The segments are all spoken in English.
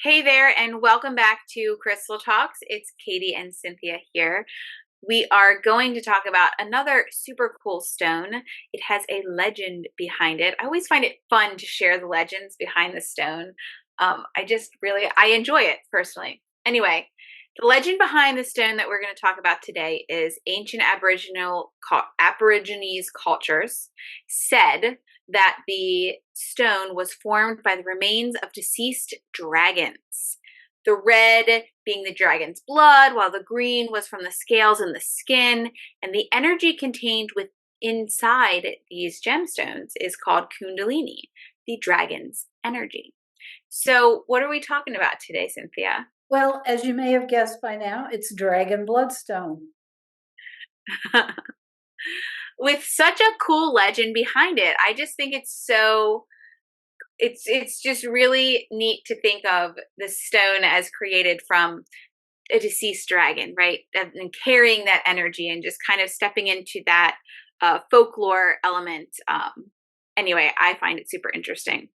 Hey there, and welcome back to Crystal Talks. It's Katie and Cynthia here. We are going to talk about another super cool stone. It has a legend behind it. I always find it fun to share the legends behind the stone. I enjoy it personally. Anyway, the legend behind the stone that we're going to talk about today is ancient Aborigines cultures said that the stone was formed by the remains of deceased dragons. The red being the dragon's blood, while the green was from the scales and the skin. And the energy contained inside these gemstones is called Kundalini, the dragon's energy. So, what are we talking about today, Cynthia? Well, as you may have guessed by now, it's Dragon Bloodstone. With such a cool legend behind it, I just think it's just really neat to think of the stone as created from a deceased dragon, right? And carrying that energy and just kind of stepping into that folklore element. Anyway, I find it super interesting.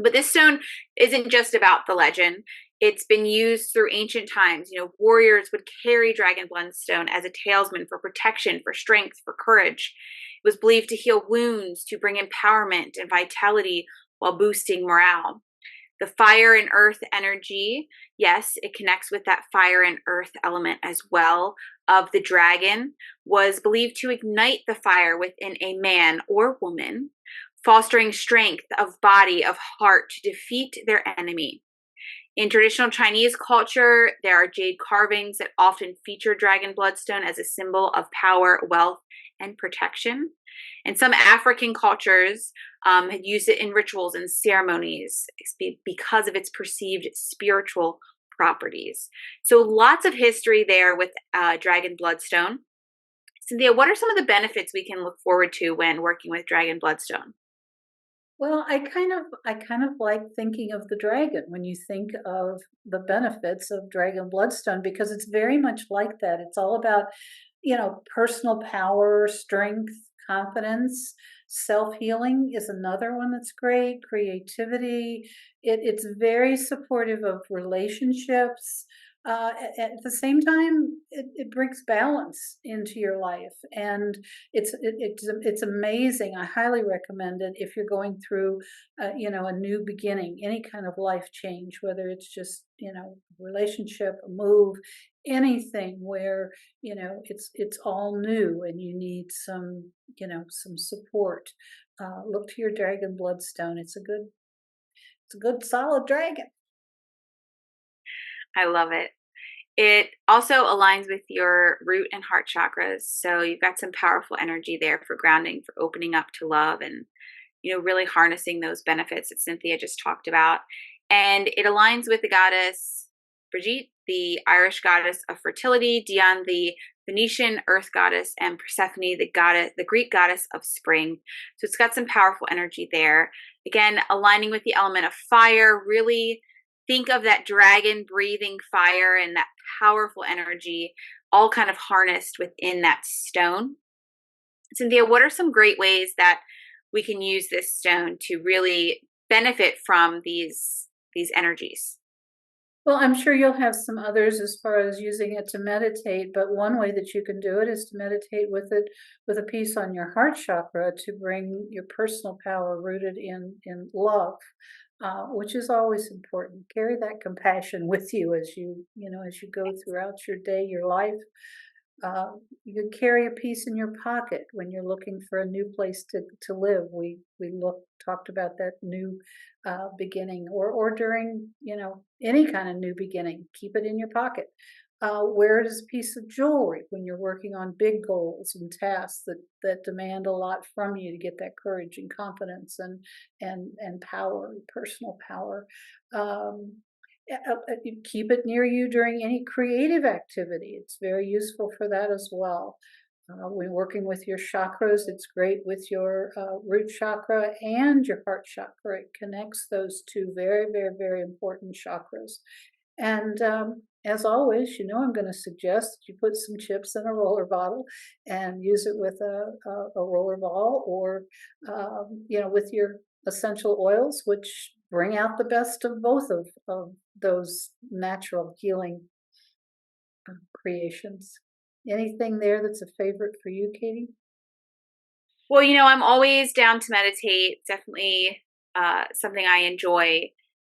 But this stone isn't just about the legend. It's been used through ancient times. Warriors would carry dragon bloodstone as a talisman for protection, for strength, for courage. It was believed to heal wounds, to bring empowerment and vitality while boosting morale. The fire and earth energy, yes, it connects with that fire and earth element as well of the dragon, was believed to ignite the fire within a man or woman, fostering strength of body, of heart to defeat their enemy. In traditional Chinese culture, there are jade carvings that often feature dragon bloodstone as a symbol of power, wealth, and protection. And some African cultures had used it in rituals and ceremonies because of its perceived spiritual properties. So lots of history there with dragon bloodstone. Cynthia, what are some of the benefits we can look forward to when working with dragon bloodstone? Well, I kind of like thinking of the dragon when you think of the benefits of Dragon Bloodstone because it's very much like that. It's all about, personal power, strength, confidence. Self-healing is another one that's great. Creativity. It's very supportive of relationships. At the same time, it brings balance into your life, and it's amazing. I highly recommend it if you're going through, a new beginning, any kind of life change, whether it's just relationship, a move, anything where it's all new and you need some support. Look to your Dragon Bloodstone. It's a good solid dragon. I love it. It also aligns with your root and heart chakras. So you've got some powerful energy there for grounding, for opening up to love and, really harnessing those benefits that Cynthia just talked about. And it aligns with the goddess Brigit, the Irish goddess of fertility, Dion, the Phoenician earth goddess, and Persephone, the Greek goddess of spring. So it's got some powerful energy there. Again, aligning with the element of fire, really think of that dragon breathing fire and that powerful energy all kind of harnessed within that stone. Cynthia, what are some great ways that we can use this stone to really benefit from these energies? Well, I'm sure you'll have some others as far as using it to meditate, but one way that you can do it is to meditate with it with a piece on your heart chakra to bring your personal power rooted in love, which is always important. Carry that compassion with you as you go throughout your day, your life. You can carry a piece in your pocket when you're looking for a new place to live. We talked about that new beginning, or during any kind of new beginning. Keep it in your pocket. Wear it as a piece of jewelry when you're working on big goals and tasks that demand a lot from you to get that courage and confidence and power, personal power. Keep it near you during any creative activity. It's very useful for that as well. When working with your chakras, it's great with your root chakra and your heart chakra. It connects those two very, very, very important chakras. And as always, I'm going to suggest that you put some chips in a roller bottle and use it with a roller ball, or with your essential oils, which bring out the best of both of those natural healing creations. Anything there that's a favorite for you, Katie? Well, I'm always down to meditate. It's definitely something I enjoy.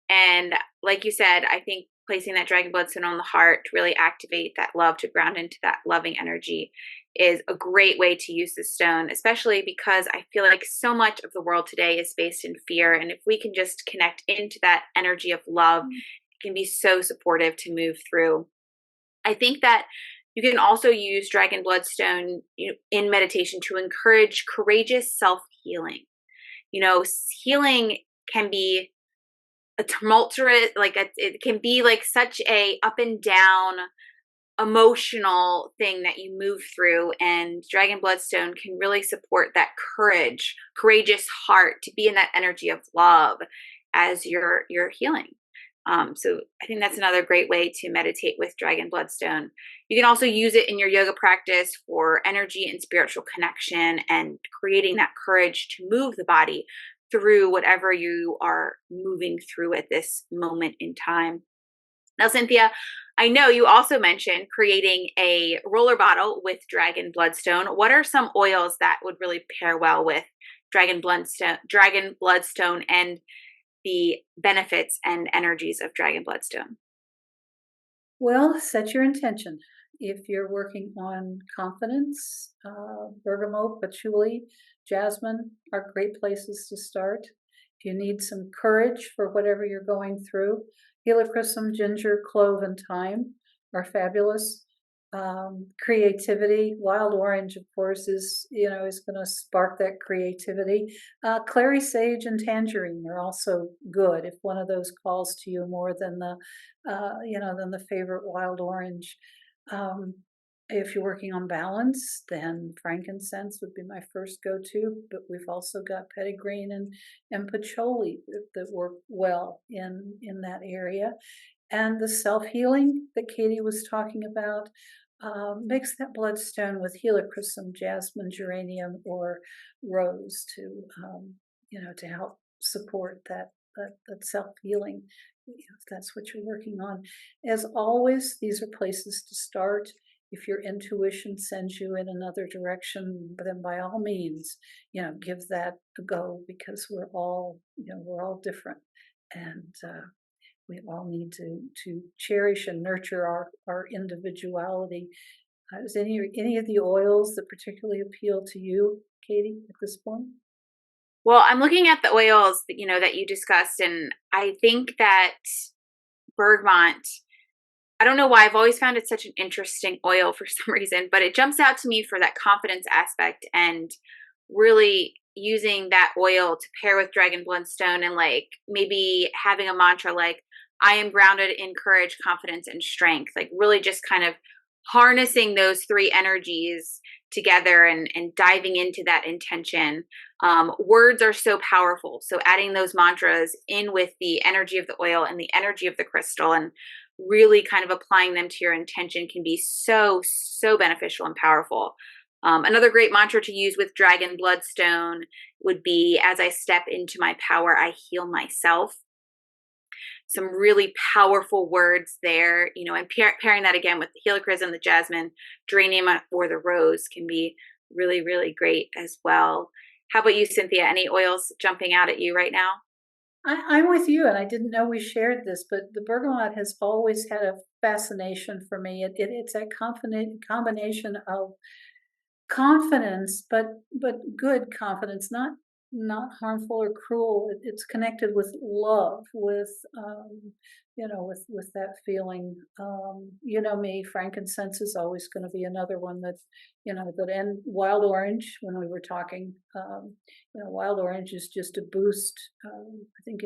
And like you said, I think placing that dragon bloodstone on the heart to really activate that love, to ground into that loving energy, is a great way to use the stone, especially because I feel like so much of the world today is based in fear. And if we can just connect into that energy of love, it can be so supportive to move through. I think that you can also use Dragon Bloodstone in meditation to encourage courageous self healing. Healing can be a tumultuous, it can be like such a up and down emotional thing that you move through, and Dragon Bloodstone can really support that courageous heart to be in that energy of love as you're healing. So I think that's another great way to meditate with Dragon Bloodstone. You can also use it in your yoga practice for energy and spiritual connection and creating that courage to move the body through whatever you are moving through at this moment in time. Now, Cynthia, I know you also mentioned creating a roller bottle with Dragon Bloodstone. What are some oils that would really pair well with Dragon Bloodstone, and the benefits and energies of Dragon Bloodstone? Well, set your intention. If you're working on confidence, bergamot, patchouli, jasmine are great places to start. If you need some courage for whatever you're going through, helichrysum, ginger, clove, and thyme are fabulous. Creativity, wild orange, of course, is going to spark that creativity. Clary sage and tangerine are also good if one of those calls to you more than the favorite wild orange. Um, if you're working on balance, then frankincense would be my first go-to, but we've also got petitgreen and patchouli that work well in that area. And the self-healing that Katie was talking about, mix that bloodstone with helichrysum, jasmine, geranium, or rose to help support that self-healing, if that's what you're working on. As always, these are places to start. If your intuition sends you in another direction, then by all means, give that a go, because we're all different. And we all need to cherish and nurture our individuality. Is any of the oils that particularly appeal to you, Katie, at this point? Well, I'm looking at the oils that you discussed, and I think that bergamot, I don't know why I've always found it such an interesting oil for some reason, but it jumps out to me for that confidence aspect, and really using that oil to pair with Dragon Bloodstone, and like maybe having a mantra like, I am grounded in courage, confidence, and strength. Like really just kind of harnessing those three energies together, and diving into that intention. Words are so powerful. So adding those mantras in with the energy of the oil and the energy of the crystal, and really kind of applying them to your intention, can be so, so beneficial and powerful. Another great mantra to use with Dragon Bloodstone would be, as I step into my power, I heal myself. Some really powerful words there, and pairing that again with the helichrysum, the jasmine, geranium, or the rose can be really, really great as well. How about you, Cynthia? Any oils jumping out at you right now? I'm with you, and I didn't know we shared this, but the bergamot has always had a fascination for me. It's that confident combination of confidence, but good confidence, not harmful or cruel. It's connected with love, with with that feeling. Me, frankincense is always going to be another one that, and wild orange. When we were talking, wild orange is just a boost. I think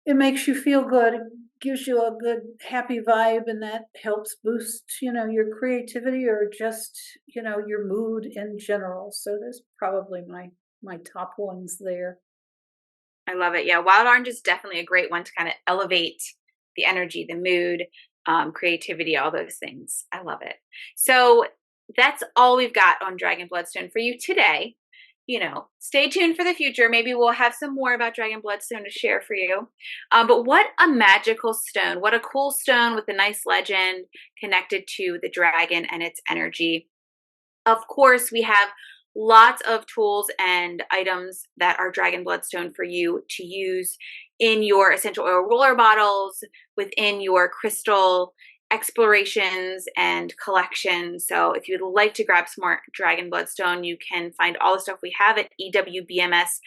it makes you feel good. It gives you a good, happy vibe, and that helps boost, your creativity, or just, your mood in general. So there's probably my top ones there. I love it. Yeah, wild orange is definitely a great one to kind of elevate the energy, the mood, creativity, all those things. I love it. So that's all we've got on Dragon Bloodstone for you today. stay tuned for the future. Maybe we'll have some more about Dragon Bloodstone to share for you. But what a magical stone. What a cool stone with a nice legend connected to the dragon and its energy. Of course, we have lots of tools and items that are Dragon Bloodstone for you to use in your essential oil roller bottles, within your crystal explorations and collections. So if you'd like to grab some more Dragon Bloodstone, you can find all the stuff we have at ewbms.com.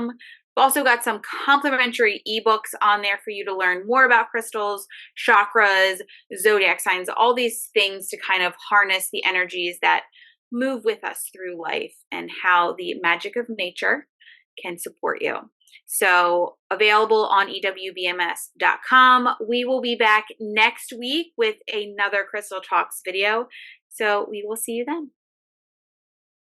We've also got some complimentary ebooks on there for you to learn more about crystals, chakras, zodiac signs, all these things to kind of harness the energies that move with us through life and how the magic of nature can support you. So available on ewbms.com. We will be back next week with another Crystal Talks video. So we will see you then.